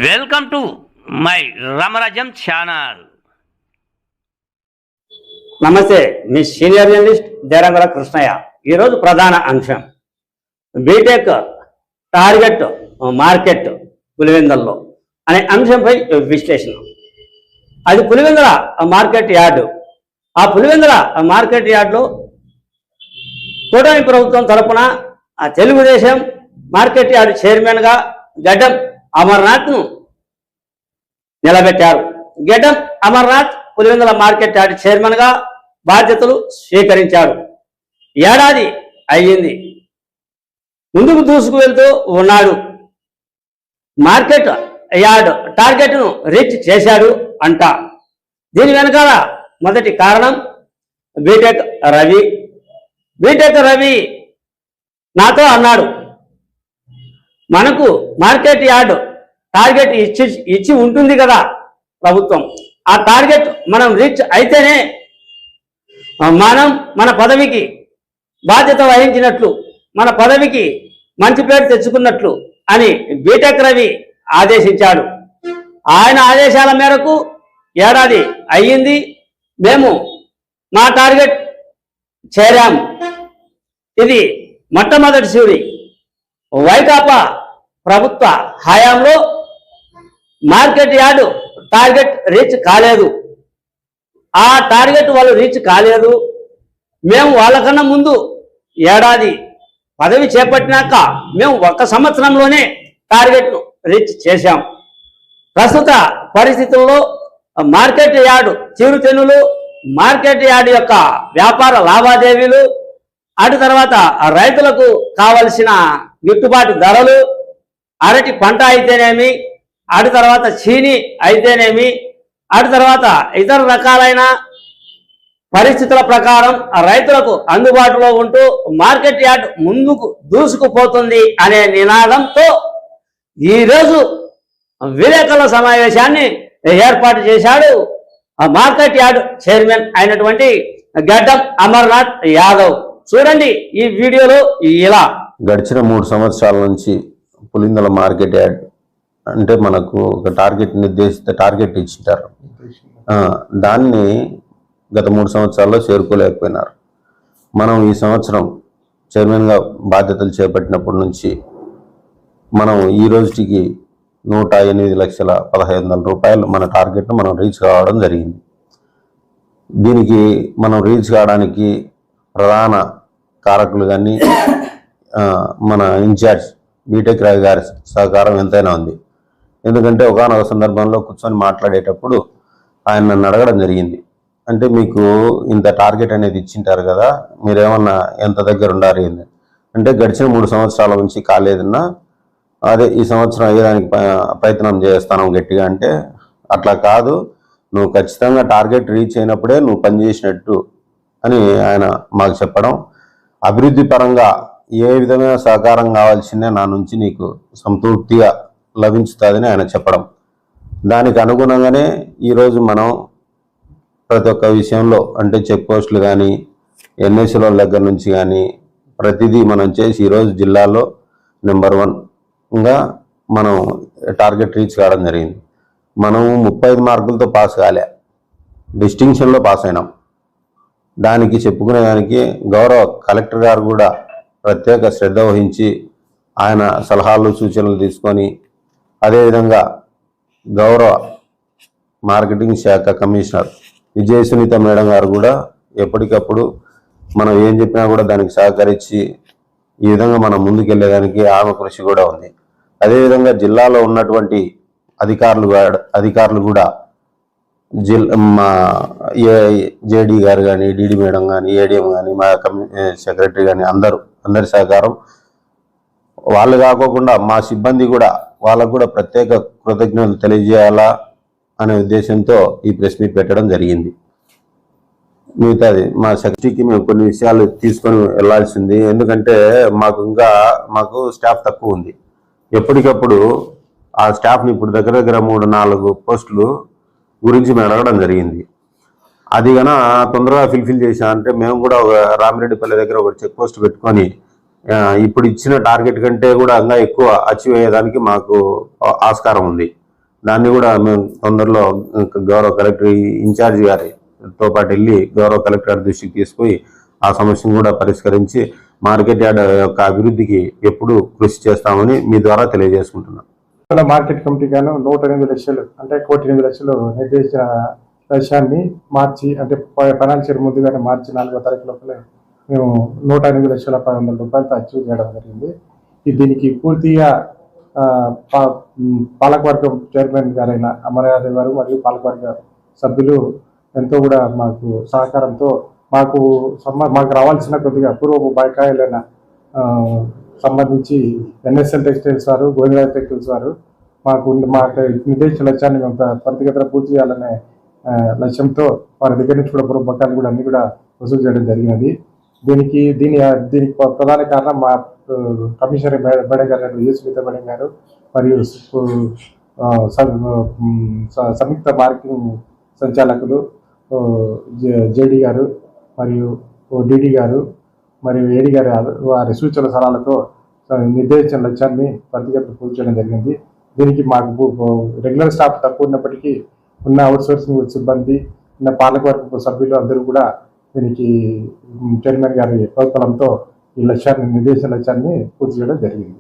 Welcome to my Ramarajyam channel. నమస్తే, మీ senior journalist దేరంగల Krishnaiah. ఈరోజు ప్రధాన అంశం బీటెక్ టార్గెట్ మార్కెట్ పులివెందులలో అనే అంశంపై విశ్లేషణ. అది పులివెందుల మార్కెట్ యార్డు. ఆ పులివెందుల మార్కెట్ యార్డులో కూటమి ప్రభుత్వం తరపున తెలుగుదేశం మార్కెట్ యార్డు చైర్మన్గా గడ్డం అమర్నాథ్ను నిలబెట్టారు. గడ్డం అమర్నాథ్ పులివెందుల మార్కెట్ యార్డు చైర్మన్గా బాధ్యతలు స్వీకరించాడు. ఏడాది అయ్యింది, ముందుకు దూసుకు వెళ్తూ ఉన్నాడు. మార్కెట్ యార్డ్ టార్గెట్ను రీచ్ చేశాడు అంట. దీని వెనకాల మొదటి కారణం బీటెక్ రవి. బీటెక్ రవి నాతో అన్నాడు, మనకు మార్కెట్ యార్డ్ టార్గెట్ ఇచ్చి ఉంటుంది కదా ప్రభుత్వం, ఆ టార్గెట్ మనం రీచ్ అయితేనే మనం మన పదవికి బాధ్యత వహించినట్లు, మన పదవికి మంచి పేరు తెచ్చుకున్నట్లు అని బీటెక్ రవి ఆదేశించాడు. ఆయన ఆదేశాల మేరకు ఏడాది అయ్యింది, మేము మా టార్గెట్ చేరాము. ఇది మొట్టమొదటి సూరి వైకాపా ప్రభుత్వ హయాంలో మార్కెట్ యార్డు టార్గెట్ రీచ్ కాలేదు. ఆ టార్గెట్ వాళ్ళు రీచ్ కాలేదు. మేము వాళ్ళకన్నా ముందు ఏడాది పదవి చేపట్టినాక మేము 1 సంవత్సరంలోనే టార్గెట్ను రీచ్ చేశాం. ప్రస్తుత పరిస్థితుల్లో మార్కెట్ యార్డు చిరుతెన్నులు, మార్కెట్ యార్డు యొక్క వ్యాపార లావాదేవీలు, అటు తర్వాత రైతులకు కావలసిన గిట్టుబాటు ధరలు, అరటి పంట అయితేనేమి, అటు తర్వాత చీని అయితేనేమి, అటు తర్వాత ఇతర రకాలైన పరిస్థితుల ప్రకారం రైతులకు అందుబాటులో ఉంటూ మార్కెట్ యార్డ్ ముందుకు దూసుకుపోతుంది అనే నినాదంతో ఈరోజు విలేకరుల సమావేశాన్ని ఏర్పాటు చేశాడు ఆ మార్కెట్ యార్డ్ చైర్మన్ అయినటువంటి గడ్డం అమర్నాథ్ యాదవ్. చూడండి ఈ వీడియోలో. ఇలా గడిచిన 3 సంవత్సరాల నుంచి పులివెందుల మార్కెట్ యార్డ్ అంటే మనకు ఒక టార్గెట్ నిర్దేశిత టార్గెట్ ఇచ్చింటారు. దాన్ని గత 3 సంవత్సరాల్లో చేరుకోలేకపోయినారు. మనం ఈ సంవత్సరం చైర్మన్గా బాధ్యతలు చేపట్టినప్పటి నుంచి మనం ఈ రోజుకి 108,15,00,000 రూపాయలు మన టార్గెట్ను మనం రీచ్ కావడం జరిగింది. దీనికి మనం రీచ్ కావడానికి ప్రధాన కారకులు కానీ మన ఇన్ఛార్జ్ బీటెక్ రవి గారి సహకారం ఎంతైనా ఉంది. ఎందుకంటే ఒకానొక సందర్భంలో కూర్చొని మాట్లాడేటప్పుడు ఆయన నన్ను అడగడం జరిగింది, అంటే మీకు ఇంత టార్గెట్ అనేది ఇచ్చింటారు కదా, మీరేమన్నా ఎంత దగ్గర ఉండాలి అంటే గడిచిన 3 సంవత్సరాల నుంచి కాలేదన్నా, అదే ఈ సంవత్సరం అయ్యేదానికి ప్రయత్నం చేస్తాను గట్టిగా. అంటే అట్లా కాదు, నువ్వు ఖచ్చితంగా టార్గెట్ రీచ్ అయినప్పుడే నువ్వు పనిచేసినట్టు అని ఆయన మాకు చెప్పడం, అభివృద్ధి పరంగా ఏ విధమైన సహకారం కావాల్సిందే నా నుంచి నీకు సంతృప్తిగా లభించుతుందని ఆయన చెప్పడం, దానికి అనుగుణంగానే ఈరోజు మనం ప్రతి ఒక్క విషయంలో అంటే చెక్ పోస్టులు కానీ ఎన్ఎస్సీల దగ్గర నుంచి కానీ ప్రతిదీ మనం చేసి ఈరోజు జిల్లాలో నెంబర్ 1గా మనం టార్గెట్ రీచ్ కావడం జరిగింది. మనం 35 మార్కులతో పాస్ కాలే, డిస్టింక్షన్లో పాస్ అయినాం. దానికి చెప్పుకునేదానికి గౌరవ కలెక్టర్ గారు కూడా ప్రత్యేక శ్రద్ధ వహించి ఆయన సలహాలు సూచనలు తీసుకొని, అదేవిధంగా గౌరవ మార్కెటింగ్ శాఖ కమిషనర్ విజయ సునీత మేడం గారు కూడా ఎప్పటికప్పుడు మనం ఏం చెప్పినా కూడా దానికి సహకరించి ఈ విధంగా మనం ముందుకెళ్ళేదానికి ఆమె కృషి కూడా ఉంది. అదేవిధంగా జిల్లాలో ఉన్నటువంటి అధికారులు కూడా మా జేడీ గారు కానీ, డీడీ మేడం కానీ, ఏడిఎం కానీ, మా సెక్రటరీ కానీ అందరి సహకారం. వాళ్ళు కాకోకుండా మా సిబ్బంది కూడా, వాళ్ళకు కూడా ప్రత్యేక కృతజ్ఞతలు తెలియజేయాలా అనే ఉద్దేశంతో ఈ ప్రెస్ మీట్ పెట్టడం జరిగింది. మిగతాది మా శక్తికి మేము కొన్ని విషయాలు తీసుకొని వెళ్లాల్సింది, ఎందుకంటే మాకు స్టాఫ్ తక్కువ ఉంది. ఎప్పటికప్పుడు ఆ స్టాఫ్ని ఇప్పుడు దగ్గర 3-4 పోస్టులు గురించి మేము అడగడం జరిగింది. అది కన్నా తొందరగా ఫిల్ఫిల్ చేసా అంటే మేము కూడా ఒక రామిరెడ్డిపల్లి దగ్గర ఒక చెక్ పోస్ట్ పెట్టుకొని ఇప్పుడు ఇచ్చిన టార్గెట్ కంటే కూడా ఇంకా ఎక్కువ అచీవ్ అయ్యేదానికి మాకు ఆస్కారం ఉంది. దాన్ని కూడా మేము తొందరలో గౌరవ కలెక్టర్ ఇన్ఛార్జి గారితో పాటు వెళ్ళి గౌరవ కలెక్టర్ గారి దృష్టికి తీసుకుపోయి ఆ సమస్యను కూడా పరిష్కరించి మార్కెట్ యార్డ్ యొక్క అభివృద్ధికి ఎప్పుడు కృషి చేస్తామని మీ ద్వారా తెలియజేసుకుంటున్నాం. మార్కెట్ కమిటీ గాను 108 లక్షలు అంటే 1,08,00,000 నిర్దేశించిన లక్ష్యాన్ని మార్చి అంటే ఫైనాన్షియల్ ముందుగానే మార్చి 4వ తారీఖు లోపలే మేము 108,10,10 రూపాయలతో అచీవ్ చేయడం జరిగింది. దీనికి పూర్తిగా పాలకవర్గం చైర్మన్ గారైన అమరయాదవ్ గారు మరియు పాలకవర్గ సభ్యులు ఎంతో కూడా మాకు సహకారంతో మాకు రావాల్సిన కొద్దిగా పూర్వపు బకాయిలైన సంబంధించి ఎన్ఎస్ఎల్ టెక్స్టైల్స్ వారు, గోవిందరాజ్ టెక్స్టైల్స్ వారు మాకు నిర్దేశించిన లక్ష్యాన్ని మేము త్వరితగతిన పూర్తి చేయాలనే లక్ష్యంతో వారి దగ్గర నుంచి కూడా పూర్వ బకాయిలు కూడా అన్ని కూడా వసూలు చేయడం జరిగినది. దీనికి ప్రధాన కారణం మా కమిషనర్ మేడం గారు సునీత మేడం గారు మరియు సంయుక్త మార్కెటింగ్ సంచాలకులు జేడి గారు మరియు డిడి గారు మరియు ఏడి గారి వారి సూచన సలహాలతో నిర్దేశించిన లక్ష్యాన్ని త్వరితగతిన పూర్తి చేయడం జరిగింది. దీనికి మాకు రెగ్యులర్ స్టాఫ్ తక్కువ ఉన్నప్పటికీ ఉన్న అవుట్సోర్సింగ్ సిబ్బంది, ఉన్న పాలకవర్గ సభ్యులు అందరూ కూడా దీనికి చైర్మన్ గారి ప్రోత్సాహంతో ఈ నిర్దేశించిన లక్ష్యాన్ని పూర్తి చేయడం జరిగింది.